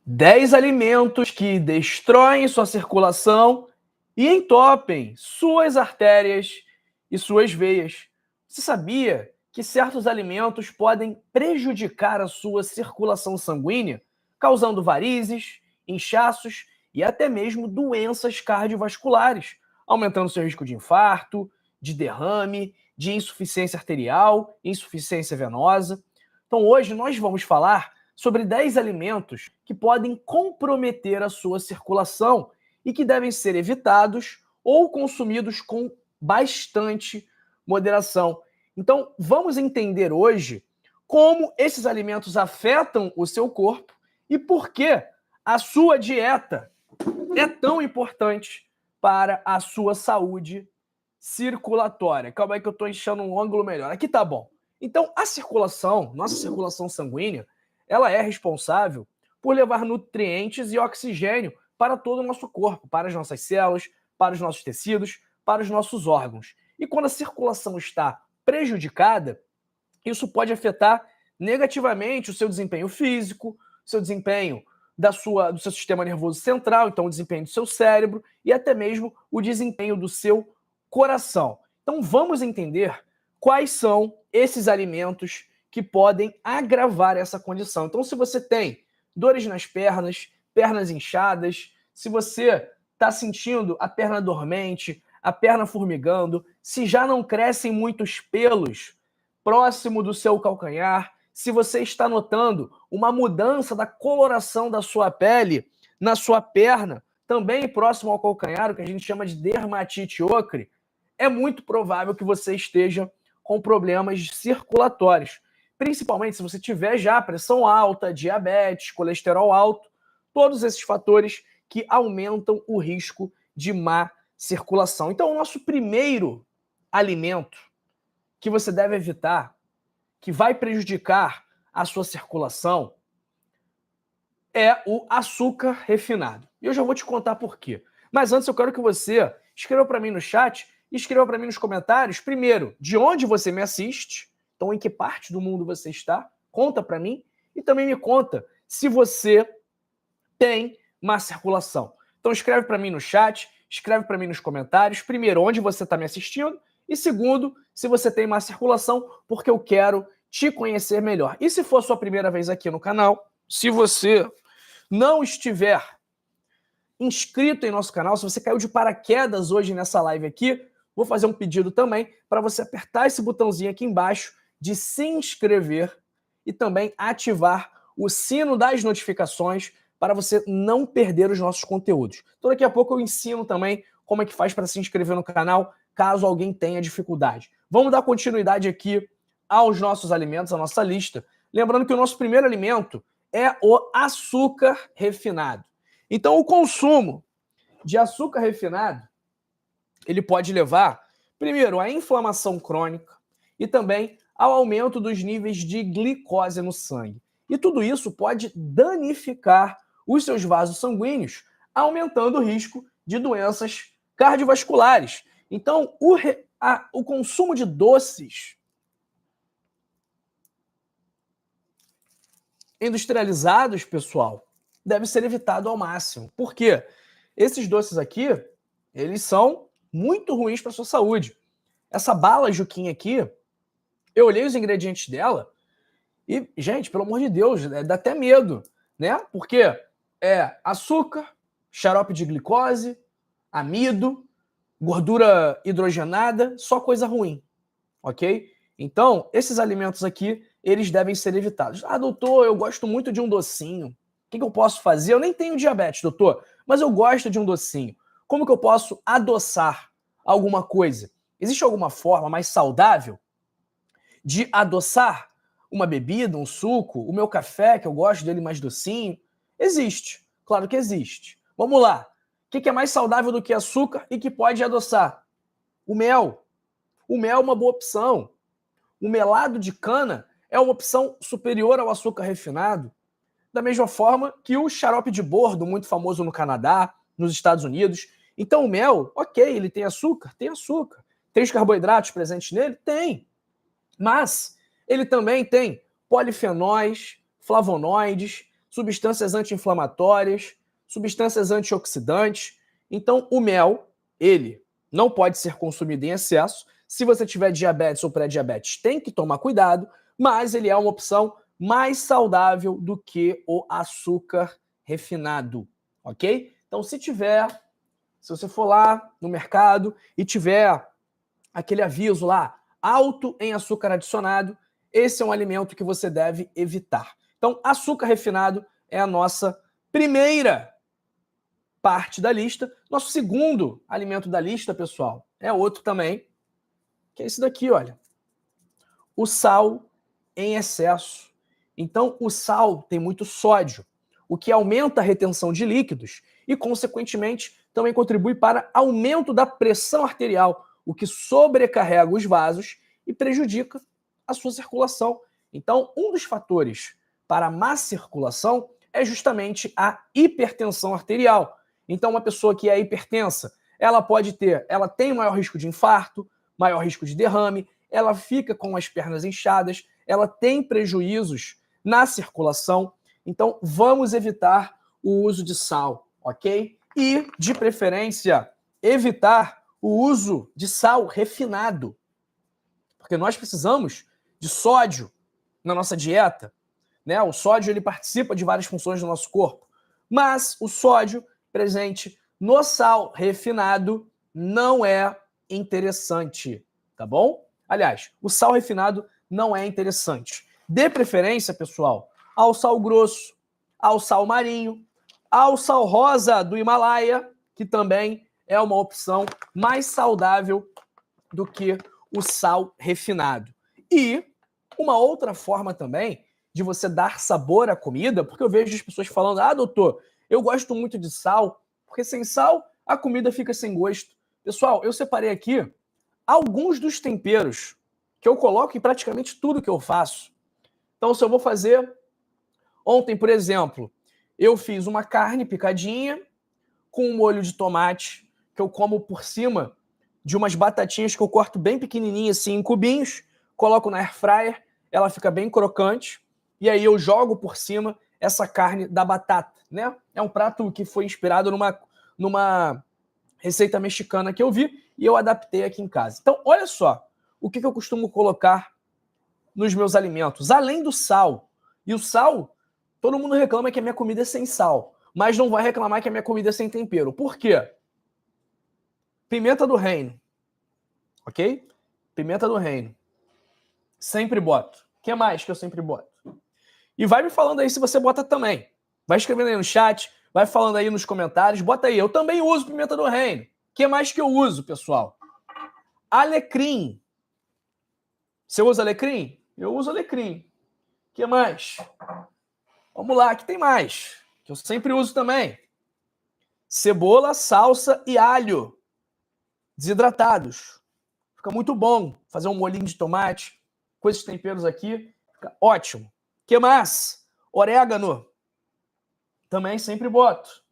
10 alimentos que destroem sua circulação e entopem suas artérias e suas veias. Você sabia que certos alimentos podem prejudicar a sua circulação sanguínea, causando varizes, inchaços e até mesmo doenças cardiovasculares, aumentando seu risco de infarto, de derrame, de insuficiência arterial, insuficiência venosa? Então, hoje nós vamos falar sobre 10 alimentos que podem comprometer a sua circulação e que devem ser evitados ou consumidos com bastante moderação. Então, vamos entender hoje como esses alimentos afetam o seu corpo e por que a sua dieta é tão importante para a sua saúde circulatória. Calma aí que eu estou enchendo um ângulo melhor. Aqui tá bom. Então, a circulação, nossa circulação sanguínea, ela é responsável por levar nutrientes e oxigênio para todo o nosso corpo, para as nossas células, para os nossos tecidos, para os nossos órgãos. E quando a circulação está prejudicada, isso pode afetar negativamente o seu desempenho físico, o seu desempenho do seu sistema nervoso central, então o desempenho do seu cérebro e até mesmo o desempenho do seu coração. Então vamos entender quais são esses alimentos que podem agravar essa condição. Então, se você tem dores nas pernas, pernas inchadas, se você está sentindo a perna dormente, a perna formigando, se já não crescem muitos pelos próximo do seu calcanhar, se você está notando uma mudança da coloração da sua pele na sua perna, também próximo ao calcanhar, o que a gente chama de dermatite ocre, é muito provável que você esteja com problemas circulatórios. Principalmente se você tiver já pressão alta, diabetes, colesterol alto, todos esses fatores que aumentam o risco de má circulação. Então, o nosso primeiro alimento que você deve evitar, que vai prejudicar a sua circulação, é o açúcar refinado. E eu já vou te contar por quê. Mas antes eu quero que você escreva para mim no chat e escreva para mim nos comentários, primeiro, de onde você me assiste, então em que parte do mundo você está, conta para mim, e também me conta se você tem má circulação. Então escreve para mim no chat, escreve para mim nos comentários, primeiro, onde você está me assistindo, e segundo, se você tem má circulação, porque eu quero te conhecer melhor. E se for sua primeira vez aqui no canal, se você não estiver inscrito em nosso canal, se você caiu de paraquedas hoje nessa live aqui, vou fazer um pedido também para você apertar esse botãozinho aqui embaixo de se inscrever e também ativar o sino das notificações para você não perder os nossos conteúdos. Então daqui a pouco eu ensino também como é que faz para se inscrever no canal, caso alguém tenha dificuldade. Vamos dar continuidade aqui aos nossos alimentos, à nossa lista. Lembrando que o nosso primeiro alimento é o açúcar refinado. Então, o consumo de açúcar refinado, ele pode levar, primeiro, à inflamação crônica e também ao aumento dos níveis de glicose no sangue. E tudo isso pode danificar os seus vasos sanguíneos, aumentando o risco de doenças cardiovasculares. Então, o consumo de doces industrializados, pessoal, deve ser evitado ao máximo. Por quê? Esses doces aqui, eles são muito ruins para a sua saúde. Essa bala Juquinha aqui, eu olhei os ingredientes dela e, gente, pelo amor de Deus, dá até medo, né? Porque é açúcar, xarope de glicose, amido, gordura hidrogenada, só coisa ruim, ok? Então, esses alimentos aqui, eles devem ser evitados. Ah, doutor, eu gosto muito de um docinho. O que eu posso fazer? Eu nem tenho diabetes, doutor, mas eu gosto de um docinho. Como que eu posso adoçar alguma coisa? Existe alguma forma mais saudável de adoçar uma bebida, um suco, o meu café, que eu gosto dele mais docinho? Existe, claro que existe. Vamos lá. O que é mais saudável do que açúcar e que pode adoçar? O mel. O mel é uma boa opção. O melado de cana é uma opção superior ao açúcar refinado, da mesma forma que o xarope de bordo, muito famoso no Canadá, nos Estados Unidos. Então o mel, ok, ele tem açúcar? Tem açúcar. Tem os carboidratos presentes nele? Tem. Mas ele também tem polifenóis, flavonoides, substâncias anti-inflamatórias, substâncias antioxidantes. Então, o mel, ele não pode ser consumido em excesso. Se você tiver diabetes ou pré-diabetes, tem que tomar cuidado, mas ele é uma opção mais saudável do que o açúcar refinado, ok? Então, se você for lá no mercado e tiver aquele aviso lá, alto em açúcar adicionado, esse é um alimento que você deve evitar. Então, açúcar refinado é a nossa primeira parte da lista. Nosso segundo alimento da lista, pessoal, é outro também, que é esse daqui, olha. O sal em excesso. Então, o sal tem muito sódio, o que aumenta a retenção de líquidos e, consequentemente, também contribui para aumento da pressão arterial, o que sobrecarrega os vasos e prejudica a sua circulação. Então, um dos fatores para a má circulação é justamente a hipertensão arterial. Então, uma pessoa que é hipertensa, ela tem maior risco de infarto, maior risco de derrame, ela fica com as pernas inchadas, ela tem prejuízos na circulação. Então, vamos evitar o uso de sal, ok? E, de preferência, evitar o uso de sal refinado, porque nós precisamos de sódio na nossa dieta, né? O sódio ele participa de várias funções do nosso corpo, mas o sódio presente no sal refinado não é interessante, tá bom? Aliás, o sal refinado não é interessante. Dê preferência, pessoal, ao sal grosso, ao sal marinho, ao sal rosa do Himalaia, que também é uma opção mais saudável do que o sal refinado. E uma outra forma também de você dar sabor à comida, porque eu vejo as pessoas falando, doutor, eu gosto muito de sal, porque sem sal a comida fica sem gosto. Pessoal, eu separei aqui alguns dos temperos que eu coloco em praticamente tudo que eu faço. Então, se eu vou fazer... Ontem, por exemplo, eu fiz uma carne picadinha com um molho de tomate que eu como por cima de umas batatinhas que eu corto bem pequenininhas assim em cubinhos, coloco na air fryer, ela fica bem crocante e aí eu jogo por cima essa carne da batata, né? É um prato que foi inspirado numa receita mexicana que eu vi e eu adaptei aqui em casa. Então, olha só o que eu costumo colocar nos meus alimentos, além do sal. E o sal, todo mundo reclama que a minha comida é sem sal, mas não vai reclamar que a minha comida é sem tempero. Por quê? Pimenta do reino, ok? Pimenta do reino. Sempre boto. O que mais que eu sempre boto? E vai me falando aí se você bota também. Vai escrevendo aí no chat, vai falando aí nos comentários, bota aí. Eu também uso pimenta do reino. O que mais que eu uso, pessoal? Alecrim. Você usa alecrim? Eu uso alecrim. O que mais? Vamos lá, que tem mais. Que eu sempre uso também. Cebola, salsa e alho. Desidratados. Fica muito bom fazer um molhinho de tomate com esses temperos aqui. Fica ótimo. O que mais? Orégano. Também sempre boto.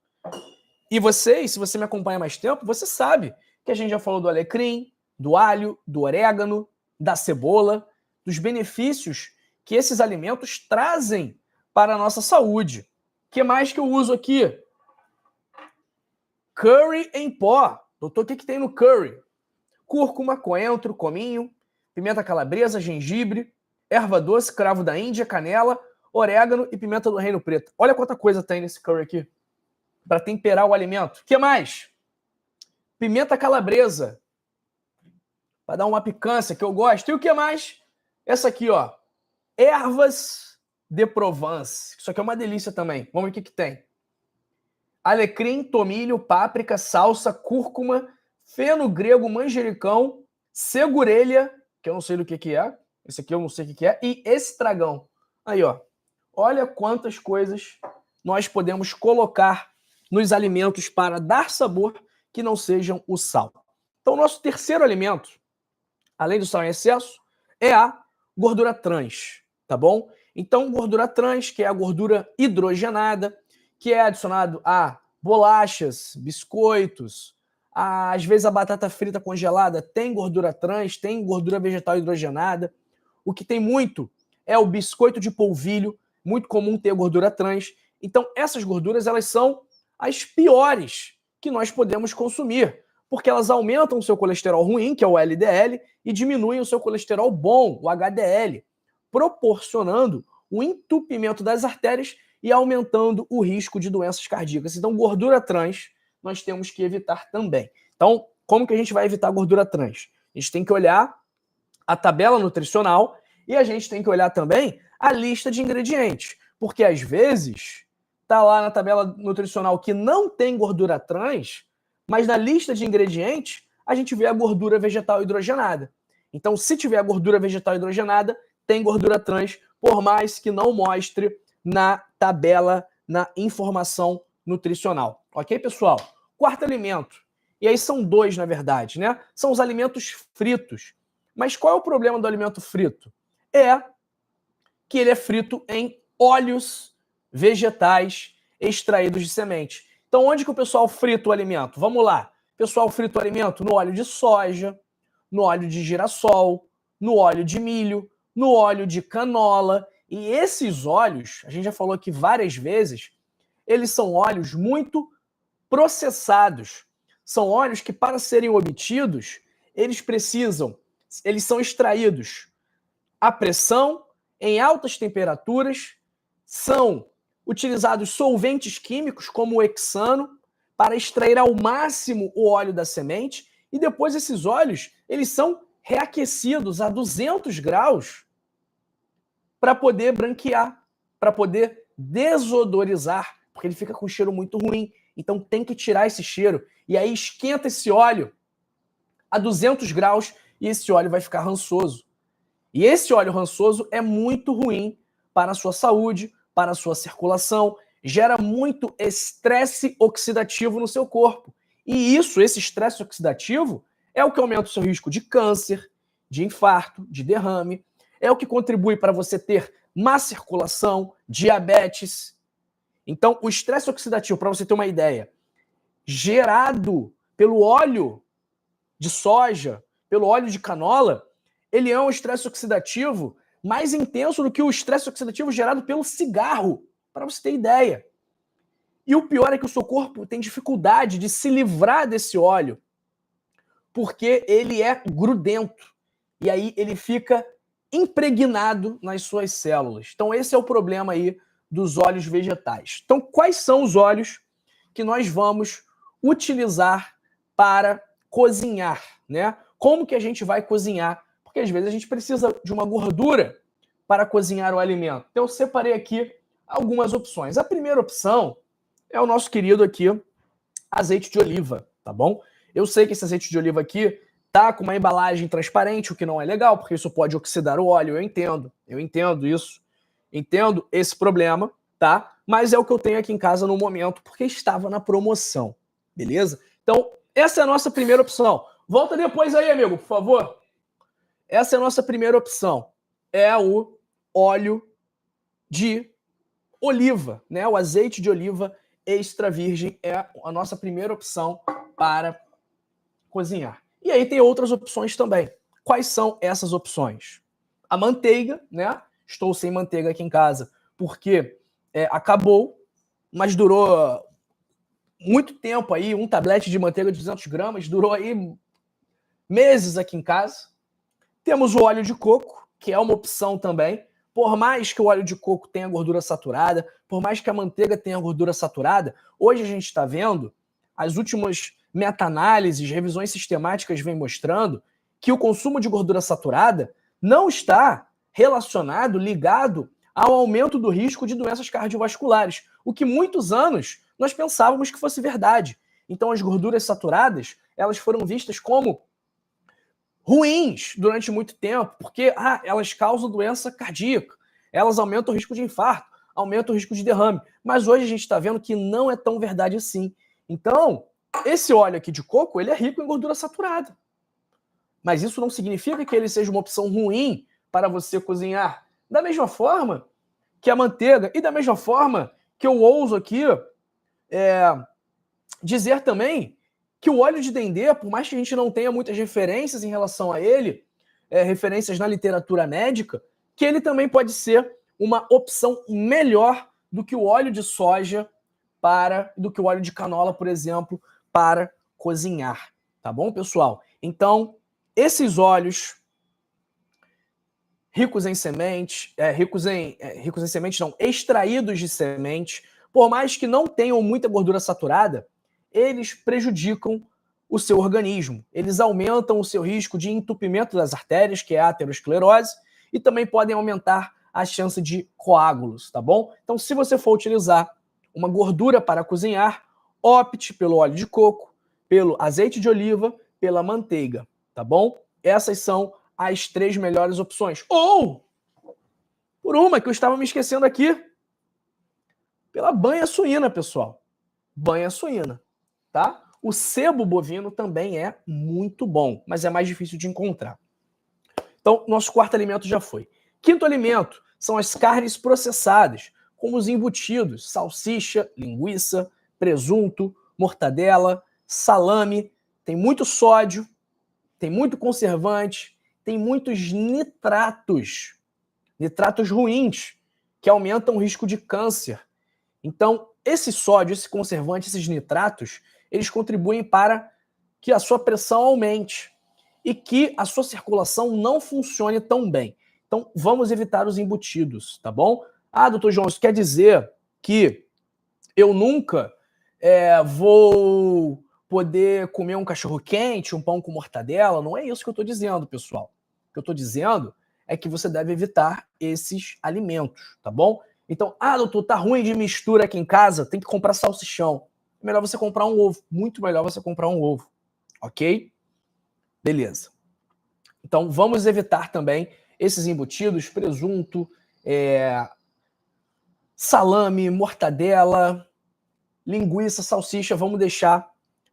E vocês, se você me acompanha há mais tempo, você sabe que a gente já falou do alecrim, do alho, do orégano, da cebola, dos benefícios que esses alimentos trazem para a nossa saúde. O que mais que eu uso aqui? Curry em pó. Doutor, o que tem no curry? Cúrcuma, coentro, cominho, pimenta calabresa, gengibre, erva doce, cravo da Índia, canela, orégano e pimenta do reino preto. Olha quanta coisa tem nesse curry aqui para temperar o alimento. O que mais? Pimenta calabresa, para dar uma picância que eu gosto. E o que mais? Essa aqui, ó. Ervas de Provence. Isso aqui é uma delícia também. Vamos ver o que tem. Alecrim, tomilho, páprica, salsa, cúrcuma, feno grego, manjericão, segurelha, que eu não sei do que é. Esse aqui eu não sei o que é. E estragão. Aí, ó. Olha quantas coisas nós podemos colocar nos alimentos para dar sabor que não sejam o sal. Então, o nosso terceiro alimento, além do sal em excesso, é a gordura trans, tá bom? Então, gordura trans, que é a gordura hidrogenada, que é adicionado a bolachas, biscoitos, às vezes a batata frita congelada tem gordura trans, tem gordura vegetal hidrogenada. O que tem muito é o biscoito de polvilho, muito comum ter gordura trans, Então, essas gorduras, elas são as piores que nós podemos consumir, porque elas aumentam o seu colesterol ruim, que é o LDL, e diminuem o seu colesterol bom, o HDL, proporcionando o entupimento das artérias e aumentando o risco de doenças cardíacas. Então, gordura trans nós temos que evitar também. Então, como que a gente vai evitar gordura trans? A gente tem que olhar a tabela nutricional e a gente tem que olhar também a lista de ingredientes, porque às vezes tá lá na tabela nutricional que não tem gordura trans, mas na lista de ingredientes a gente vê a gordura vegetal hidrogenada. Então, se tiver a gordura vegetal hidrogenada, tem gordura trans, por mais que não mostre na tabela, na informação nutricional. Ok, pessoal? Quarto alimento. E aí são dois, na verdade, né? São os alimentos fritos. Mas qual é o problema do alimento frito? É que ele é frito em óleos vegetais extraídos de semente. Então, onde que o pessoal frita o alimento? Vamos lá. O pessoal frita o alimento no óleo de soja, no óleo de girassol, no óleo de milho, no óleo de canola. E esses óleos, a gente já falou aqui várias vezes, eles são óleos muito processados. São óleos que, para serem obtidos, eles são extraídos à pressão, em altas temperaturas, são utilizados solventes químicos, como o hexano, para extrair ao máximo o óleo da semente, e depois esses óleos, eles são reaquecidos a 200 graus para poder branquear, para poder desodorizar, porque ele fica com um cheiro muito ruim. Então tem que tirar esse cheiro. E aí esquenta esse óleo a 200 graus e esse óleo vai ficar rançoso. E esse óleo rançoso é muito ruim para a sua saúde, para a sua circulação, gera muito estresse oxidativo no seu corpo. E esse estresse oxidativo, é o que aumenta o seu risco de câncer, de infarto, de derrame, é o que contribui para você ter má circulação, diabetes. Então, o estresse oxidativo, para você ter uma ideia, gerado pelo óleo de soja, pelo óleo de canola, ele é um estresse oxidativo mais intenso do que o estresse oxidativo gerado pelo cigarro, para você ter ideia. E o pior é que o seu corpo tem dificuldade de se livrar desse óleo, porque ele é grudento. E aí ele fica impregnado nas suas células. Então esse é o problema aí dos óleos vegetais. Então quais são os óleos que nós vamos utilizar para cozinhar, né? Como que a gente vai cozinhar? Porque às vezes a gente precisa de uma gordura para cozinhar o alimento. Então eu separei aqui algumas opções. A primeira opção é o nosso querido aqui azeite de oliva, tá bom? Eu sei que esse azeite de oliva aqui tá com uma embalagem transparente, o que não é legal, porque isso pode oxidar o óleo, eu entendo isso, entendo esse problema, tá? Mas é o que eu tenho aqui em casa no momento, porque estava na promoção, beleza? Então, essa é a nossa primeira opção. Volta depois aí, amigo, por favor. Essa é a nossa primeira opção, é o óleo de oliva, né? O azeite de oliva extra virgem é a nossa primeira opção para cozinhar. E aí tem outras opções também. Quais são essas opções? A manteiga, né? Estou sem manteiga aqui em casa porque acabou, mas durou muito tempo aí, um tablete de manteiga de 200 gramas, durou aí meses aqui em casa. Temos o óleo de coco, que é uma opção também. Por mais que o óleo de coco tenha gordura saturada, por mais que a manteiga tenha gordura saturada, hoje a gente está vendo, as últimas meta-análises, revisões sistemáticas vêm mostrando que o consumo de gordura saturada não está relacionado, ligado ao aumento do risco de doenças cardiovasculares, o que muitos anos nós pensávamos que fosse verdade. Então as gorduras saturadas, elas foram vistas como ruins durante muito tempo, porque elas causam doença cardíaca, elas aumentam o risco de infarto, aumentam o risco de derrame. Mas hoje a gente está vendo que não é tão verdade assim. Então, esse óleo aqui de coco, ele é rico em gordura saturada. Mas isso não significa que ele seja uma opção ruim para você cozinhar. Da mesma forma que a manteiga, e da mesma forma que eu ouso aqui dizer também que o óleo de dendê, por mais que a gente não tenha muitas referências em relação a ele, referências na literatura médica, que ele também pode ser uma opção melhor do que o óleo de soja do que o óleo de canola, por exemplo, para cozinhar. Tá bom, pessoal? Então, esses óleos ricos em sementes, extraídos de sementes, por mais que não tenham muita gordura saturada, eles prejudicam o seu organismo. Eles aumentam o seu risco de entupimento das artérias, que é a aterosclerose, e também podem aumentar a chance de coágulos, tá bom? Então, se você for utilizar uma gordura para cozinhar, opte pelo óleo de coco, pelo azeite de oliva, pela manteiga, tá bom? Essas são as 3 melhores opções. Ou, por uma que eu estava me esquecendo aqui, pela banha suína, pessoal. Banha suína, tá? O sebo bovino também é muito bom, mas é mais difícil de encontrar. Então, nosso quarto alimento já foi. Quinto alimento são as carnes processadas, como os embutidos, salsicha, linguiça, presunto, mortadela, salame. Tem muito sódio, tem muito conservante, tem muitos nitratos ruins, que aumentam o risco de câncer. Então, esse sódio, esse conservante, esses nitratos, eles contribuem para que a sua pressão aumente e que a sua circulação não funcione tão bem. Então, vamos evitar os embutidos, tá bom? Ah, doutor João, isso quer dizer que eu nunca vou poder comer um cachorro-quente, um pão com mortadela? Não é isso que eu estou dizendo, pessoal. O que eu estou dizendo é que você deve evitar esses alimentos, tá bom? Então, doutor, tá ruim de mistura aqui em casa, tem que comprar salsichão. É melhor você comprar um ovo, muito melhor você comprar um ovo, ok? Beleza. Então, vamos evitar também esses embutidos, presunto, salame, mortadela, linguiça, salsicha, vamos deixar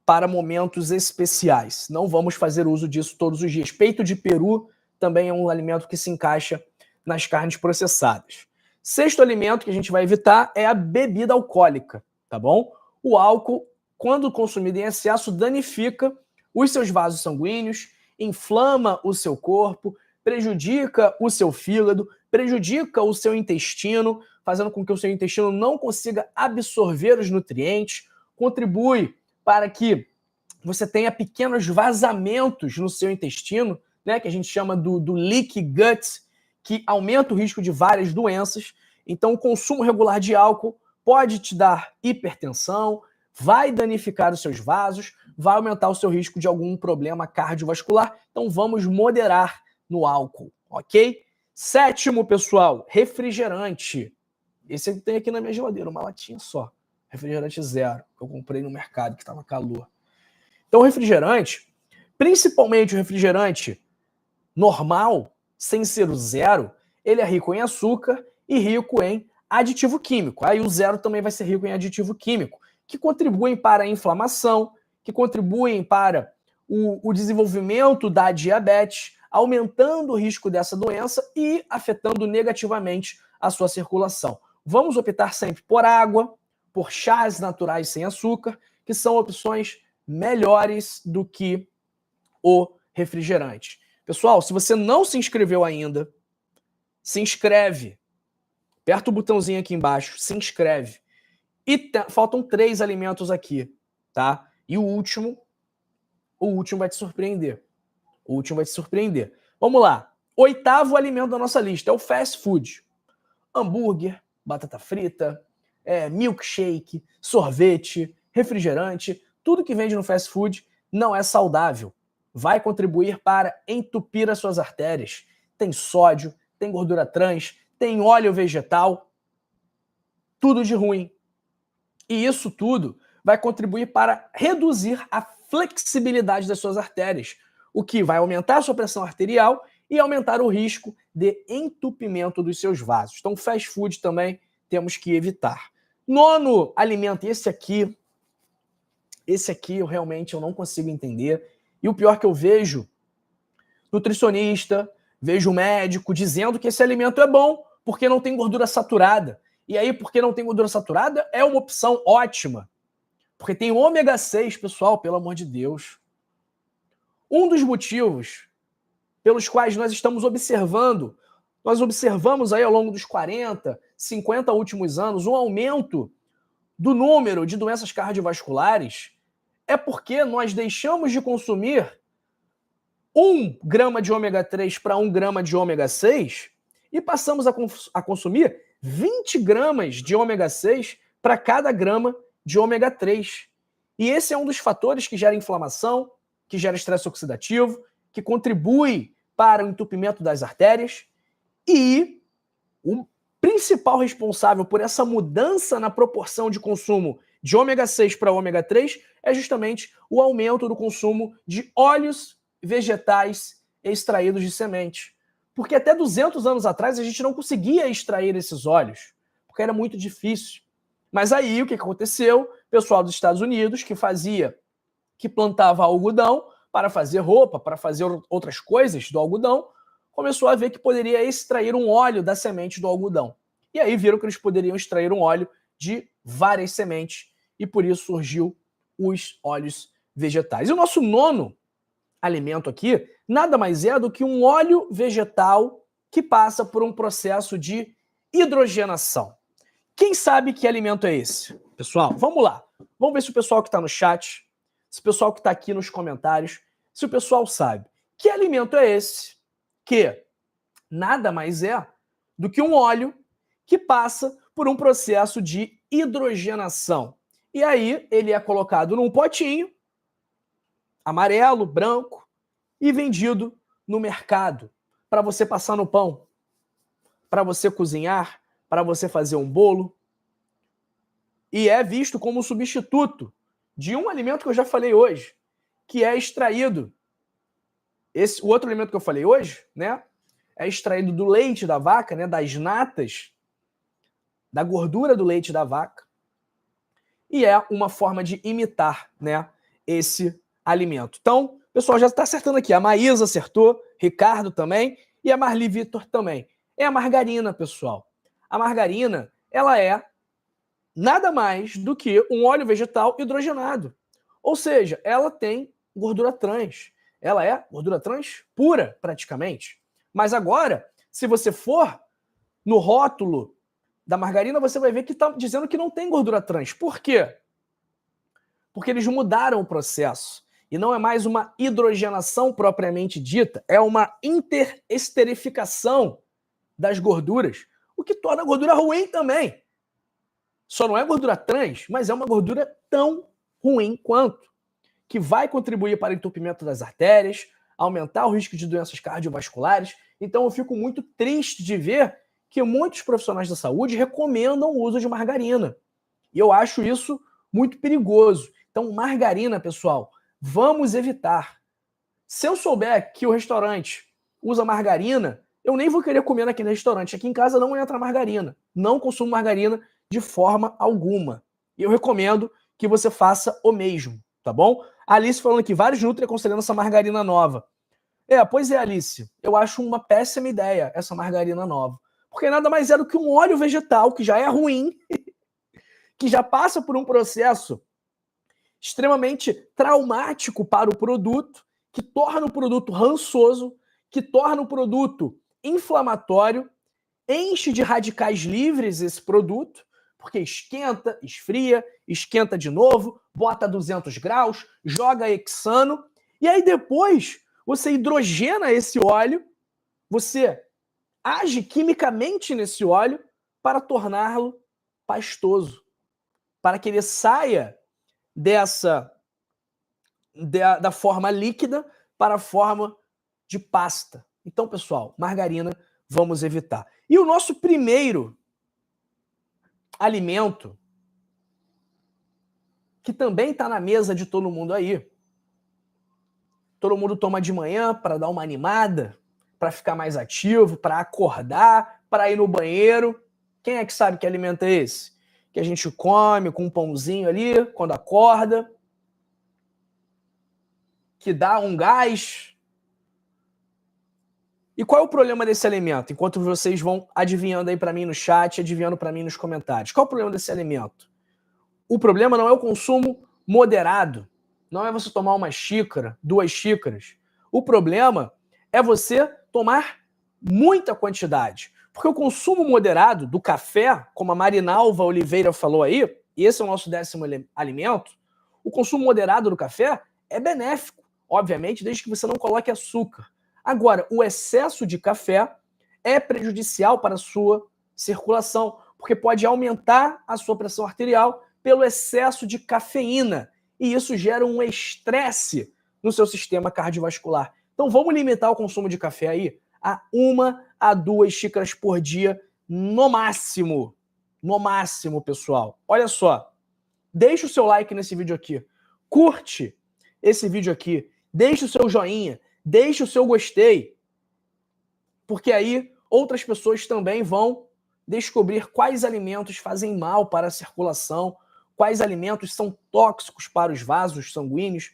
para momentos especiais. Não vamos fazer uso disso todos os dias. Peito de peru também é um alimento que se encaixa nas carnes processadas. Sexto alimento que a gente vai evitar é a bebida alcoólica, tá bom? O álcool, quando consumido em excesso, danifica os seus vasos sanguíneos, inflama o seu corpo, prejudica o seu fígado, prejudica o seu intestino, fazendo com que o seu intestino não consiga absorver os nutrientes, contribui para que você tenha pequenos vazamentos no seu intestino, né, que a gente chama do leaky gut, que aumenta o risco de várias doenças. Então, o consumo regular de álcool pode te dar hipertensão, vai danificar os seus vasos, vai aumentar o seu risco de algum problema cardiovascular. Então, vamos moderar no álcool, ok? Sétimo, pessoal, refrigerante. Esse eu tenho aqui na minha geladeira, uma latinha só. Refrigerante zero, que eu comprei no mercado, que estava calor. Então, o refrigerante, principalmente o refrigerante normal, sem ser o zero, ele é rico em açúcar e rico em aditivo químico. Aí o zero também vai ser rico em aditivo químico, que contribuem para a inflamação, que contribuem para o desenvolvimento da diabetes, aumentando o risco dessa doença e afetando negativamente a sua circulação. Vamos optar sempre por água, por chás naturais sem açúcar, que são opções melhores do que o refrigerante. Pessoal, se você não se inscreveu ainda, se inscreve. Aperta o botãozinho aqui embaixo, se inscreve. E faltam 3 alimentos aqui, tá? E o último vai te surpreender. O último vai te surpreender. Vamos lá. 8º alimento da nossa lista é o fast food. Hambúrguer, batata frita, milkshake, sorvete, refrigerante, tudo que vende no fast food não é saudável. Vai contribuir para entupir as suas artérias. Tem sódio, tem gordura trans, tem óleo vegetal, tudo de ruim. E isso tudo vai contribuir para reduzir a flexibilidade das suas artérias, o que vai aumentar a sua pressão arterial e aumentar o risco de entupimento dos seus vasos. Então, fast food também temos que evitar. 9º alimento, esse aqui eu realmente não consigo entender. E o pior que eu vejo nutricionista, vejo médico dizendo que esse alimento é bom porque não tem gordura saturada. E aí, porque não tem gordura saturada, é uma opção ótima. Porque tem ômega 6, pessoal, pelo amor de Deus. Um dos motivos pelos quais nós estamos observando nós observamos aí ao longo dos 40, 50 últimos anos um aumento do número de doenças cardiovasculares, é porque nós deixamos de consumir 1 grama de ômega 3 para 1 grama de ômega 6 e passamos a consumir 20 gramas de ômega 6 para cada grama de ômega 3. E esse é um dos fatores que gera inflamação, que gera estresse oxidativo, que contribui para o entupimento das artérias. E o principal responsável por essa mudança na proporção de consumo de ômega 6 para ômega 3 é justamente o aumento do consumo de óleos vegetais extraídos de semente. Porque até 200 anos atrás a gente não conseguia extrair esses óleos, porque era muito difícil. Mas aí o que aconteceu? O pessoal dos Estados Unidos que plantava algodão para fazer roupa, para fazer outras coisas do algodão, começou a ver que poderia extrair um óleo da semente do algodão. E aí viram que eles poderiam extrair um óleo de várias sementes e por isso surgiu os óleos vegetais. E o nosso nono alimento aqui nada mais é do que um óleo vegetal que passa por um processo de hidrogenação. Quem sabe que alimento é esse? Pessoal, vamos lá. Vamos ver se o pessoal que está no chat, se o pessoal que está aqui nos comentários, se o pessoal sabe. Que alimento é esse? Que nada mais é do que um óleo que passa por um processo de hidrogenação. E aí ele é colocado num potinho amarelo, branco e vendido no mercado para você passar no pão, para você cozinhar, para você fazer um bolo. E é visto como um substituto de um alimento que eu já falei hoje, que é extraído. O outro alimento que eu falei hoje, né, é extraído do leite da vaca, né, das natas, da gordura do leite da vaca. E é uma forma de imitar, né, esse alimento. Então, o pessoal já está acertando aqui. A Maísa acertou, Ricardo também e a Marli Vitor também. É a margarina, pessoal. A margarina, ela é nada mais do que um óleo vegetal hidrogenado. Ou seja, ela tem gordura trans. Ela é gordura trans pura, praticamente. Mas agora, se você for no rótulo da margarina, você vai ver que está dizendo que não tem gordura trans. Por quê? Porque eles mudaram o processo. E não é mais uma hidrogenação propriamente dita, é uma interesterificação das gorduras, o que torna a gordura ruim também. Só não é gordura trans, mas é uma gordura tão ruim quanto, que vai contribuir para o entupimento das artérias, aumentar o risco de doenças cardiovasculares. Então eu fico muito triste de ver que muitos profissionais da saúde recomendam o uso de margarina. E eu acho isso muito perigoso. Então, margarina, pessoal, vamos evitar. Se eu souber que o restaurante usa margarina, eu nem vou querer comer naquele restaurante. Aqui em casa não entra margarina. Não consumo margarina de forma alguma. E eu recomendo que você faça o mesmo, tá bom? A Alice falando aqui, vários Nutri aconselhando essa margarina nova. Pois é, Alice. Eu acho uma péssima ideia essa margarina nova. Porque nada mais é do que um óleo vegetal, que já é ruim, que já passa por um processo extremamente traumático para o produto, que torna o produto rançoso, que torna o produto inflamatório, enche de radicais livres esse produto, porque esquenta, esfria, esquenta de novo, bota 200 graus, joga hexano, e aí depois você hidrogena esse óleo, você age quimicamente nesse óleo para torná-lo pastoso, para que ele saia da forma líquida para a forma de pasta. Então, pessoal, margarina vamos evitar. E o nosso primeiro alimento, que também está na mesa de todo mundo aí, todo mundo toma de manhã para dar uma animada, para ficar mais ativo, para acordar, para ir no banheiro. Quem é que sabe que alimento é esse? Que a gente come com um pãozinho ali, quando acorda, que dá um gás. E qual é o problema desse alimento? Enquanto vocês vão adivinhando aí para mim no chat, adivinhando para mim nos comentários. Qual é o problema desse alimento? O problema não é o consumo moderado. Não é você tomar uma xícara, 2 xícaras. O problema é você tomar muita quantidade. Porque o consumo moderado do café, como a Marinalva Oliveira falou aí, e esse é o nosso 10º alimento, o consumo moderado do café é benéfico, obviamente, desde que você não coloque açúcar. Agora, o excesso de café é prejudicial para a sua circulação, porque pode aumentar a sua pressão arterial pelo excesso de cafeína, e isso gera um estresse no seu sistema cardiovascular. Então vamos limitar o consumo de café aí a 1 a 2 xícaras por dia, no máximo. No máximo, pessoal. Olha só, deixa o seu like nesse vídeo aqui, curte esse vídeo aqui, deixa o seu joinha, deixa o seu gostei, porque aí outras pessoas também vão descobrir quais alimentos fazem mal para a circulação, quais alimentos são tóxicos para os vasos sanguíneos,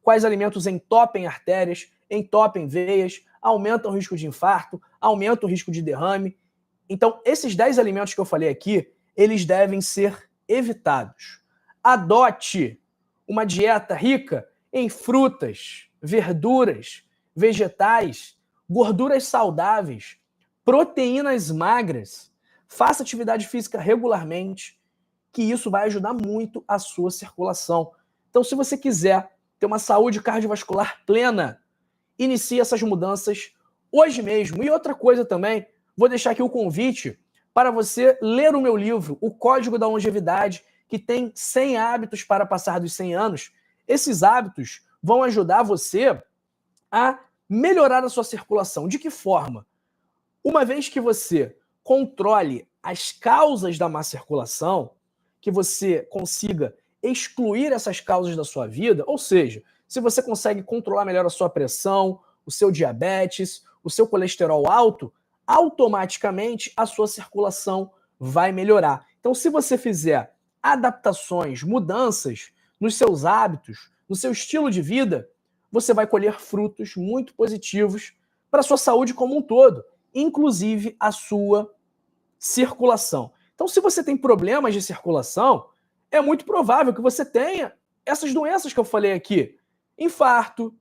quais alimentos entopem artérias, entopem veias, aumentam o risco de infarto, aumentam o risco de derrame. Então, esses 10 alimentos que eu falei aqui, eles devem ser evitados. Adote uma dieta rica em frutas, verduras, vegetais, gorduras saudáveis, proteínas magras. Faça atividade física regularmente, que isso vai ajudar muito a sua circulação. Então, se você quiser ter uma saúde cardiovascular plena, inicie essas mudanças hoje mesmo. E outra coisa também, vou deixar aqui o convite para você ler o meu livro, O Código da Longevidade, que tem 100 hábitos para passar dos 100 anos. Esses hábitos vão ajudar você a melhorar a sua circulação. De que forma? Uma vez que você controle as causas da má circulação, que você consiga excluir essas causas da sua vida, ou seja, se você consegue controlar melhor a sua pressão, o seu diabetes, o seu colesterol alto, automaticamente a sua circulação vai melhorar. Então, se você fizer adaptações, mudanças nos seus hábitos, no seu estilo de vida, você vai colher frutos muito positivos para a sua saúde como um todo, inclusive a sua circulação. Então, se você tem problemas de circulação, é muito provável que você tenha essas doenças que eu falei aqui. Infarto,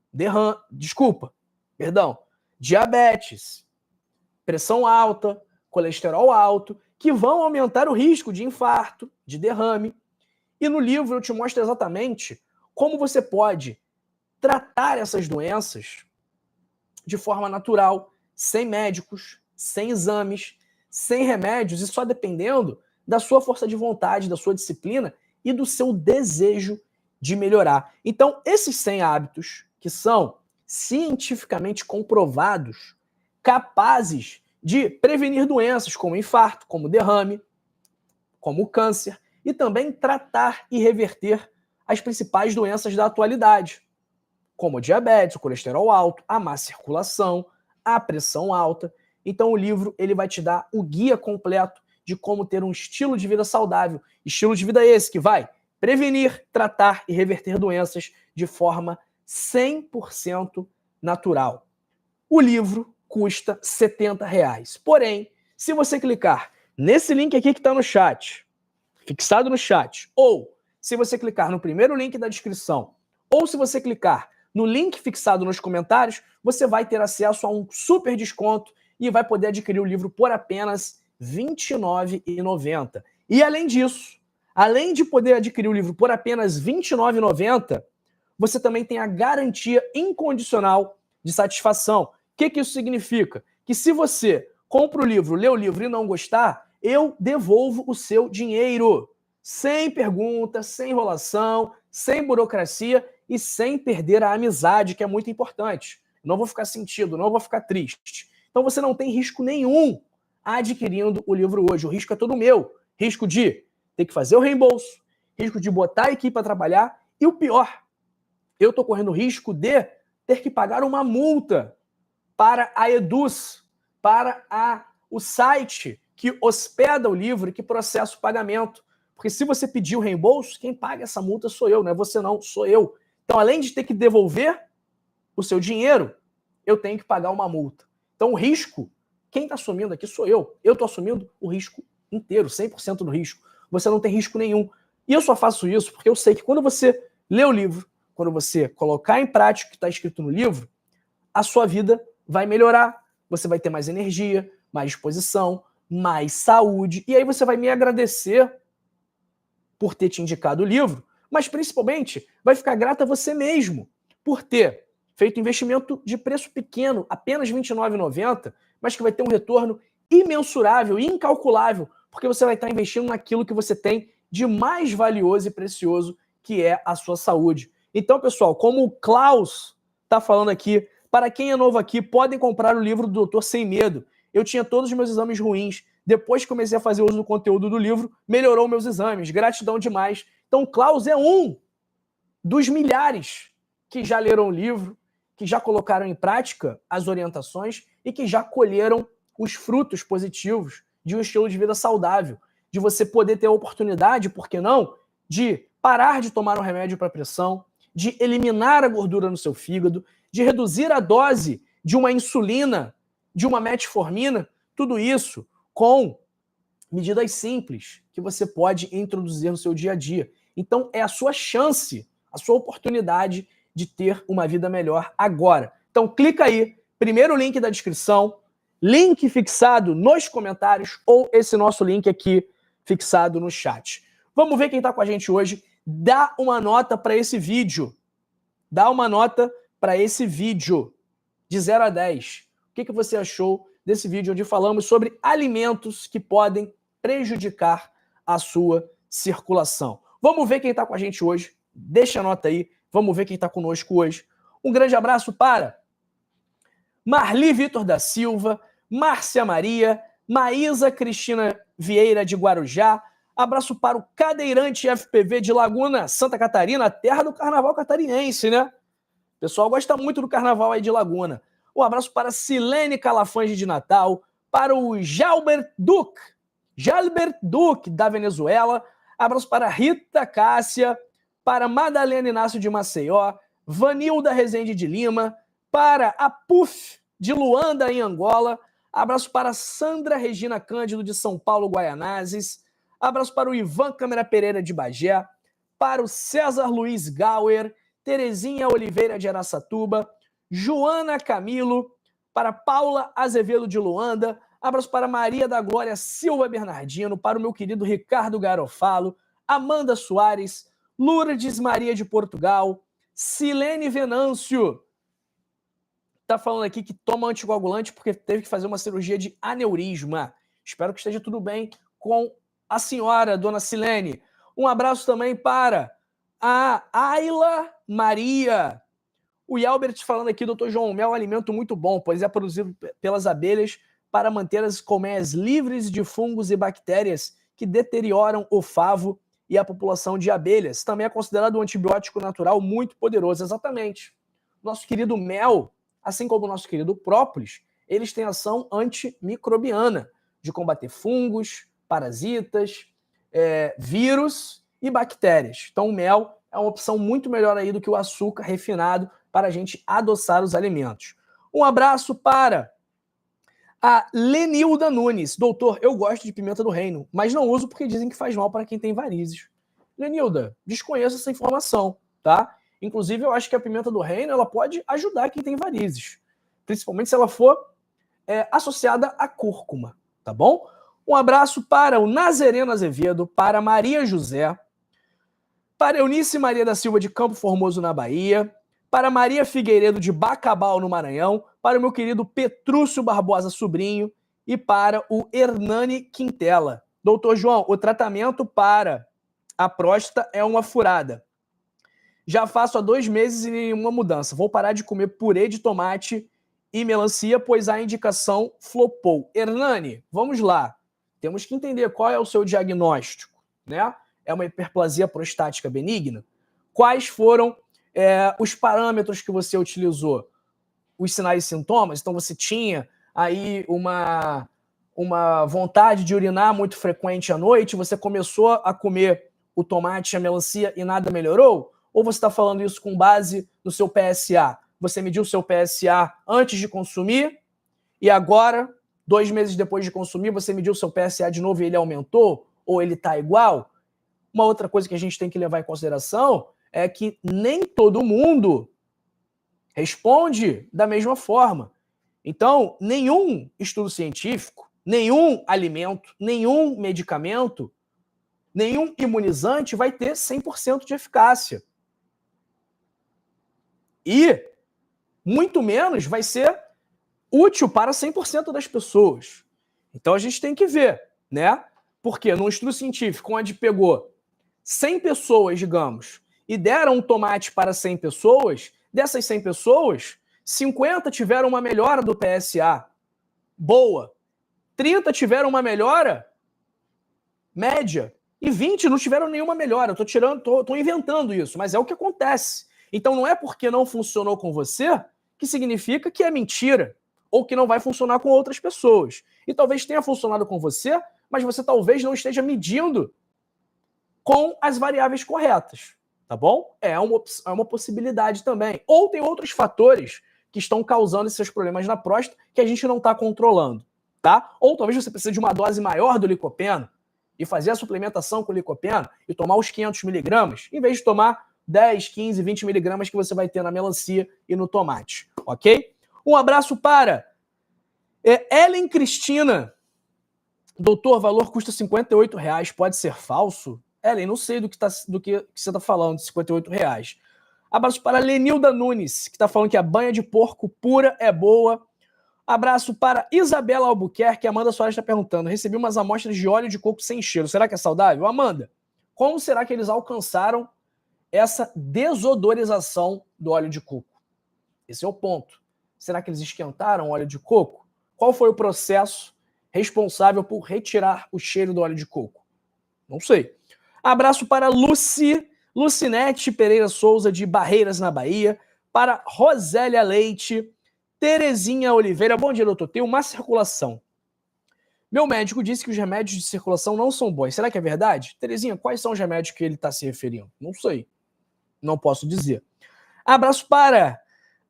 diabetes, pressão alta, colesterol alto, que vão aumentar o risco de infarto, de derrame. E no livro eu te mostro exatamente como você pode tratar essas doenças de forma natural, sem médicos, sem exames, sem remédios e só dependendo da sua força de vontade, da sua disciplina e do seu desejo de melhorar. Então, esses 100 hábitos que são cientificamente comprovados, capazes de prevenir doenças como infarto, como derrame, como câncer, e também tratar e reverter as principais doenças da atualidade, como o diabetes, o colesterol alto, a má circulação, a pressão alta. Então o livro ele vai te dar o guia completo de como ter um estilo de vida saudável. Estilo de vida esse que vai prevenir, tratar e reverter doenças de forma 100% natural. O livro custa R$ 70. Porém, se você clicar nesse link aqui que está no chat, fixado no chat, ou se você clicar no primeiro link da descrição, ou se você clicar no link fixado nos comentários, você vai ter acesso a um super desconto e vai poder adquirir o livro por apenas R$ 29,90. E além disso, além de poder adquirir o livro por apenas R$ 29,90, você também tem a garantia incondicional de satisfação. O que isso significa? Que se você compra o livro, lê o livro e não gostar, eu devolvo o seu dinheiro. Sem pergunta, sem enrolação, sem burocracia e sem perder a amizade, que é muito importante. Não vou ficar sentido, não vou ficar triste. Então você não tem risco nenhum adquirindo o livro hoje. O risco é todo meu. Risco de ter que fazer o reembolso, risco de botar a equipe para trabalhar e o pior, eu estou correndo o risco de ter que pagar uma multa para a Eduz, para o site que hospeda o livro e que processa o pagamento. Porque se você pedir o reembolso, quem paga essa multa sou eu, não é você não, sou eu. Então, além de ter que devolver o seu dinheiro, eu tenho que pagar uma multa. Então, o risco, quem está assumindo aqui sou eu. Eu estou assumindo o risco inteiro, 100% do risco. Você não tem risco nenhum. E eu só faço isso porque eu sei que quando você lê o livro, quando você colocar em prática o que está escrito no livro, a sua vida vai melhorar, você vai ter mais energia, mais disposição, mais saúde. E aí você vai me agradecer por ter te indicado o livro, mas principalmente vai ficar grata a você mesmo por ter feito investimento de preço pequeno, apenas R$ 29,90, mas que vai ter um retorno imensurável e incalculável, porque você vai estar investindo naquilo que você tem de mais valioso e precioso, que é a sua saúde. Então, pessoal, como o Klaus está falando aqui, para quem é novo aqui, podem comprar o livro do Doutor Sem Medo. Eu tinha todos os meus exames ruins. Depois que comecei a fazer uso do conteúdo do livro, melhorou meus exames. Gratidão demais. Então, o Klaus é um dos milhares que já leram o livro, que já colocaram em prática as orientações e que já colheram os frutos positivos de um estilo de vida saudável, de você poder ter a oportunidade, por que não, de parar de tomar um remédio para pressão, de eliminar a gordura no seu fígado, de reduzir a dose de uma insulina, de uma metformina, tudo isso com medidas simples que você pode introduzir no seu dia a dia. Então é a sua chance, a sua oportunidade de ter uma vida melhor agora. Então clica aí, primeiro link da descrição, link fixado nos comentários ou esse nosso link aqui fixado no chat. Vamos ver quem está com a gente hoje. Dá uma nota para esse vídeo. Dá uma nota para esse vídeo de 0 a 10. O que você achou desse vídeo onde falamos sobre alimentos que podem prejudicar a sua circulação? Vamos ver quem está com a gente hoje. Deixa a nota aí. Vamos ver quem está conosco hoje. Um grande abraço para Marli Vitor da Silva, Márcia Maria, Maísa Cristina Vieira de Guarujá. Abraço para o Cadeirante FPV de Laguna, Santa Catarina, terra do carnaval catarinense, né? O pessoal gosta muito do carnaval aí de Laguna. Um abraço para Silene Calafange de Natal, para o Jalbert Duque, da Venezuela. Abraço para Rita Cássia, para Madalena Inácio de Maceió, Vanilda Rezende de Lima, para a Puf de Luanda, em Angola. Abraço para Sandra Regina Cândido de São Paulo, Guaianazes. Abraço para o Ivan Câmara Pereira de Bagé, para o César Luiz Gauer, Terezinha Oliveira de Araçatuba, Joana Camilo, para Paula Azevedo de Luanda. Abraço para Maria da Glória Silva Bernardino, para o meu querido Ricardo Garofalo, Amanda Soares, Lourdes Maria de Portugal, Silene Venâncio. Está falando aqui que toma anticoagulante porque teve que fazer uma cirurgia de aneurisma. Espero que esteja tudo bem com a senhora, dona Silene. Um abraço também para a Ayla Maria. O Yalbert falando aqui, doutor João, o mel é um alimento muito bom, pois é produzido pelas abelhas para manter as colmeias livres de fungos e bactérias que deterioram o favo e a população de abelhas. Também é considerado um antibiótico natural muito poderoso. Exatamente. Nosso querido mel, assim como o nosso querido própolis, eles têm ação antimicrobiana, de combater fungos, parasitas, vírus e bactérias. Então o mel é uma opção muito melhor aí do que o açúcar refinado para a gente adoçar os alimentos. Um abraço para a Lenilda Nunes. Doutor, eu gosto de pimenta do reino, mas não uso porque dizem que faz mal para quem tem varizes. Lenilda, desconheço essa informação, tá? Inclusive, eu acho que a pimenta do reino ela pode ajudar quem tem varizes, principalmente se ela for associada à cúrcuma, tá bom? Um abraço para o Nazareno Azevedo, para Maria José, para Eunice Maria da Silva de Campo Formoso, na Bahia, para Maria Figueiredo de Bacabal, no Maranhão, para o meu querido Petrúcio Barbosa Sobrinho e para o Hernani Quintela. Doutor João, o tratamento para a próstata é uma furada. Já faço há 2 meses e nenhuma mudança. Vou parar de comer purê de tomate e melancia, pois a indicação flopou. Hernani, vamos lá. Temos que entender qual é o seu diagnóstico, né? É uma hiperplasia prostática benigna? Quais foram os parâmetros que você utilizou? Os sinais e sintomas? Então você tinha aí uma vontade de urinar muito frequente à noite, você começou a comer o tomate e a melancia e nada melhorou? Ou você está falando isso com base no seu PSA? Você mediu o seu PSA antes de consumir e agora, 2 meses depois de consumir, você mediu o seu PSA de novo e ele aumentou? Ou ele está igual? Uma outra coisa que a gente tem que levar em consideração é que nem todo mundo responde da mesma forma. Então, nenhum estudo científico, nenhum alimento, nenhum medicamento, nenhum imunizante vai ter 100% de eficácia. E muito menos vai ser útil para 100% das pessoas. Então a gente tem que ver, né? Porque num estudo científico onde pegou 100 pessoas, digamos, e deram um tomate para 100 pessoas, dessas 100 pessoas, 50 tiveram uma melhora do PSA boa, 30 tiveram uma melhora média e 20 não tiveram nenhuma melhora. Eu tô inventando isso, mas é o que acontece. Então não é porque não funcionou com você que significa que é mentira ou que não vai funcionar com outras pessoas. E talvez tenha funcionado com você, mas você talvez não esteja medindo com as variáveis corretas, tá bom? É uma possibilidade também. Ou tem outros fatores que estão causando esses problemas na próstata que a gente não está controlando, tá? Ou talvez você precise de uma dose maior do licopeno e fazer a suplementação com licopeno e tomar os 500 miligramas, em vez de tomar 10, 15, 20 miligramas que você vai ter na melancia e no tomate, ok? Um abraço para Ellen Cristina. Doutor, valor custa R$58, pode ser falso? Ellen, não sei do que você está falando, de R$58. Abraço para Lenilda Nunes, que está falando que a banha de porco pura é boa. Abraço para Isabela Albuquerque, Amanda Soares está perguntando, recebi umas amostras de óleo de coco sem cheiro, será que é saudável? Amanda, como será que eles alcançaram essa desodorização do óleo de coco? Esse é o ponto. Será que eles esquentaram o óleo de coco? Qual foi o processo responsável por retirar o cheiro do óleo de coco? Não sei. Abraço para Lucinete Pereira Souza, de Barreiras, na Bahia. Para Rosélia Leite, Terezinha Oliveira. Bom dia, doutor. Tenho má circulação. Meu médico disse que os remédios de circulação não são bons. Será que é verdade? Terezinha, quais são os remédios que ele está se referindo? Não sei. Não posso dizer. Abraço para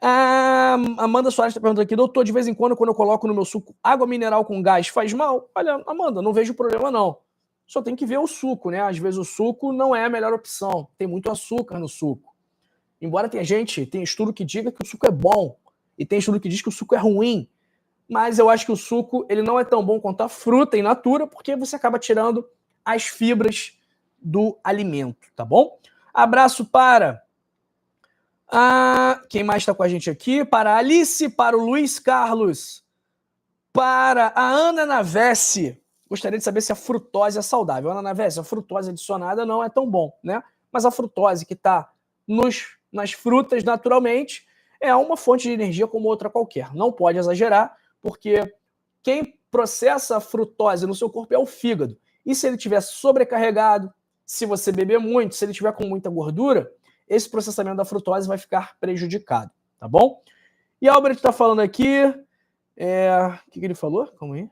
a Amanda Soares está perguntando aqui, doutor, de vez em quando eu coloco no meu suco água mineral com gás, faz mal? Olha, Amanda, não vejo problema não. Só tem que ver o suco, né? Às vezes o suco não é a melhor opção. Tem muito açúcar no suco. Embora tem estudo que diga que o suco é bom e tem estudo que diz que o suco é ruim. Mas eu acho que o suco ele não é tão bom quanto a fruta in natura, porque você acaba tirando as fibras do alimento, tá bom? Abraço para quem mais está com a gente aqui? Para a Alice, para o Luiz Carlos, para a Ana Navesse. Gostaria de saber se a frutose é saudável. Ana Navesse, a frutose adicionada não é tão bom, né? Mas a frutose que está nas frutas naturalmente é uma fonte de energia como outra qualquer. Não pode exagerar, porque quem processa a frutose no seu corpo é o fígado. E se ele estiver sobrecarregado, se você beber muito, se ele estiver com muita gordura, esse processamento da frutose vai ficar prejudicado, tá bom? E Albert está falando aqui, o que ele falou? Calma aí.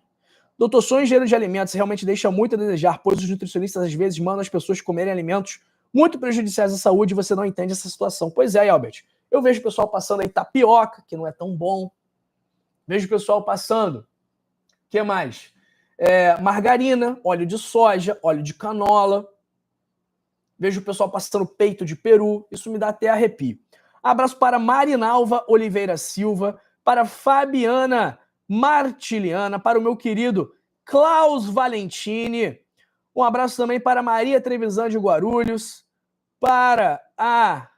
Doutor, sou engenheiro de alimentos, realmente deixa muito a desejar, pois os nutricionistas às vezes mandam as pessoas comerem alimentos muito prejudiciais à saúde e você não entende essa situação. Pois é, Albert, eu vejo o pessoal passando aí tapioca, que não é tão bom. Vejo o pessoal passando, o que mais? Margarina, óleo de soja, óleo de canola. Vejo o pessoal passando peito de peru, isso me dá até arrepio. Abraço para Marinalva Oliveira Silva, para Fabiana Martiliana, para o meu querido Klaus Valentini. Um abraço também para Maria Trevisan de Guarulhos, para a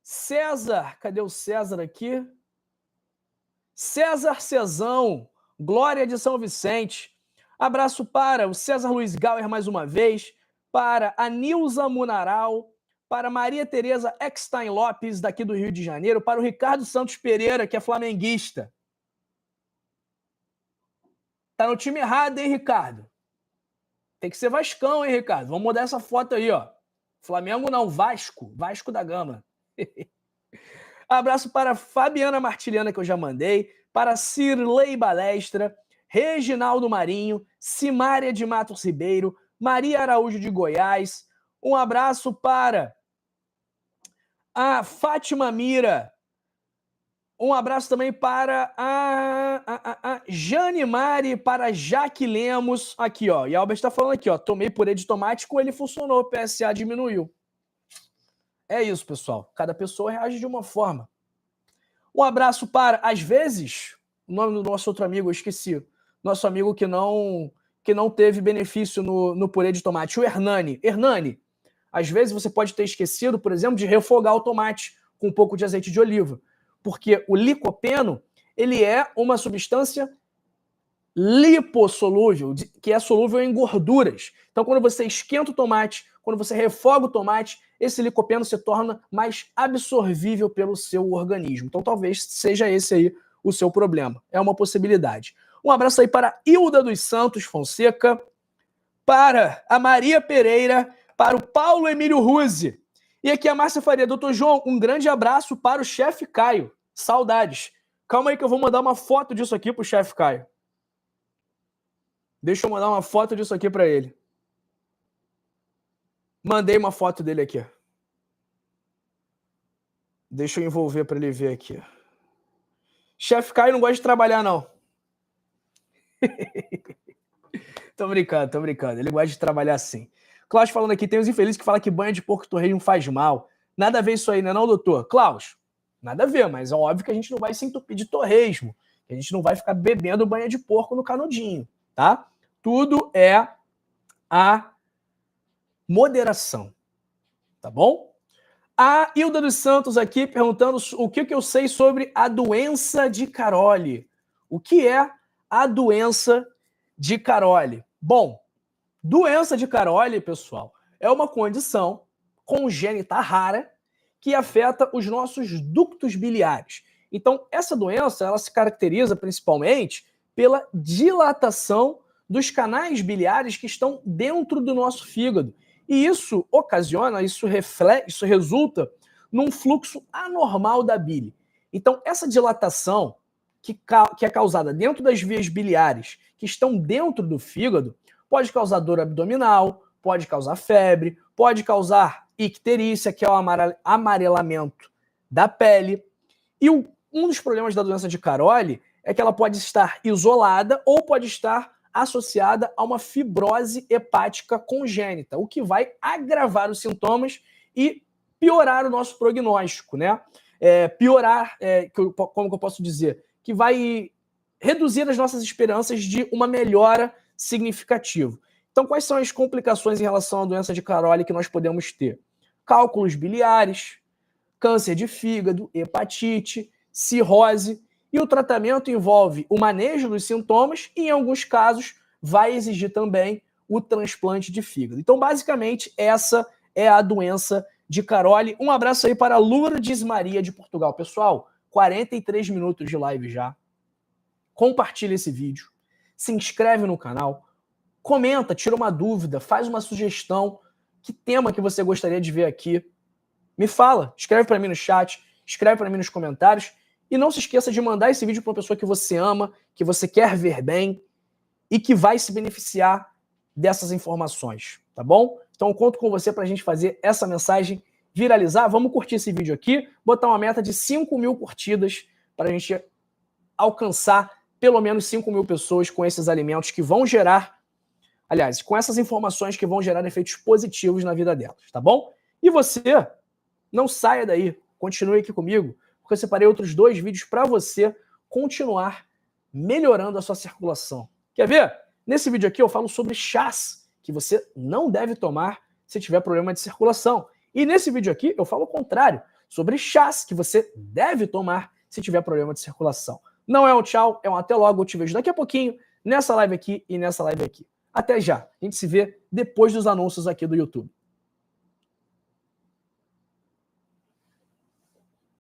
César, cadê o César aqui? César Cezão, Glória de São Vicente. Abraço para o César Luiz Gauer mais uma vez, para a Nilza Munaral, para Maria Tereza Eckstein Lopes, daqui do Rio de Janeiro, para o Ricardo Santos Pereira, que é flamenguista. Tá no time errado, hein, Ricardo? Tem que ser Vascão, hein, Ricardo? Vamos mudar essa foto aí, ó. Flamengo não, Vasco. Vasco da Gama. Abraço para Fabiana Martiliana, que eu já mandei, para Cirlei Balestra, Reginaldo Marinho, Simária de Matos Ribeiro, Maria Araújo de Goiás. Um abraço para a Fátima Mira. Um abraço também para a Jane Mari, para a Jaque Lemos. Aqui, ó. E a Albert está falando aqui, ó. Tomei purê de tomate, com ele funcionou, o PSA diminuiu. É isso, pessoal. Cada pessoa reage de uma forma. Um abraço para, às vezes, O nome do nosso outro amigo, eu esqueci. Nosso amigo que não teve benefício no purê de tomate. O Hernani. Hernani, às vezes você pode ter esquecido, por exemplo, de refogar o tomate com um pouco de azeite de oliva. Porque o licopeno, ele é uma substância lipossolúvel, que é solúvel em gorduras. Então, quando você esquenta o tomate, quando você refoga o tomate, esse licopeno se torna mais absorvível pelo seu organismo. Então, talvez seja esse aí o seu problema. É uma possibilidade. Um abraço aí para Hilda dos Santos Fonseca, para a Maria Pereira, para o Paulo Emílio Ruzzi. E aqui a Márcia Faria. Doutor João, um grande abraço para o chefe Caio. Saudades. Calma aí que eu vou mandar uma foto disso aqui para o chefe Caio. Deixa eu mandar uma foto disso aqui para ele. Mandei uma foto dele aqui. Deixa eu envolver para ele ver aqui. Chefe Caio não gosta de trabalhar, não. Tô brincando. Ele gosta de trabalhar sim. Cláudio falando aqui, tem os infelizes que falam que banho de porco torresmo faz mal. Nada a ver isso aí, né não, doutor? Cláudio, nada a ver, mas é óbvio que a gente não vai se entupir de torresmo. A gente não vai ficar bebendo banho de porco no canudinho, tá? Tudo é a moderação, tá bom? A Hilda dos Santos aqui perguntando o que eu sei sobre a doença de Caroli. O que é a doença de Caroli? Bom, doença de Caroli, pessoal, é uma condição congênita rara que afeta os nossos ductos biliares. Então, essa doença, ela se caracteriza principalmente pela dilatação dos canais biliares que estão dentro do nosso fígado. E isso ocasiona, isso resulta num fluxo anormal da bile. Então, essa dilatação que é causada dentro das vias biliares que estão dentro do fígado pode causar dor abdominal, pode causar febre, pode causar icterícia, que é o amarelamento da pele. E um dos problemas da doença de Caroli é que ela pode estar isolada ou pode estar associada a uma fibrose hepática congênita, o que vai agravar os sintomas e piorar o nosso prognóstico, né? Como que eu posso dizer? Que vai reduzir as nossas esperanças de uma melhora significativa. Então, quais são as complicações em relação à doença de Caroli que nós podemos ter? Cálculos biliares, câncer de fígado, hepatite, cirrose. E o tratamento envolve o manejo dos sintomas e, em alguns casos, vai exigir também o transplante de fígado. Então, basicamente, essa é a doença de Caroli. Um abraço aí para Lourdes Maria de Portugal. Pessoal, 43 minutos de live já. Compartilha esse vídeo, se inscreve no canal, comenta, tira uma dúvida, faz uma sugestão, que tema que você gostaria de ver aqui. Me fala, escreve para mim no chat, escreve para mim nos comentários. E não se esqueça de mandar esse vídeo para uma pessoa que você ama, que você quer ver bem e que vai se beneficiar dessas informações, tá bom? Então eu conto com você para a gente fazer essa mensagem viralizar. Vamos curtir esse vídeo aqui, botar uma meta de 5.000 curtidas para a gente alcançar pelo menos 5.000 pessoas com esses alimentos que vão gerar, aliás, com essas informações que vão gerar efeitos positivos na vida delas, tá bom? E você, não saia daí, continue aqui comigo, porque eu separei outros 2 vídeos para você continuar melhorando a sua circulação. Quer ver? Nesse vídeo aqui eu falo sobre chás que você não deve tomar se tiver problema de circulação. E nesse vídeo aqui eu falo o contrário, sobre chás que você deve tomar se tiver problema de circulação. Não é um tchau, é um até logo. Eu te vejo daqui a pouquinho nessa live aqui e nessa live aqui. Até já. A gente se vê depois dos anúncios aqui do YouTube.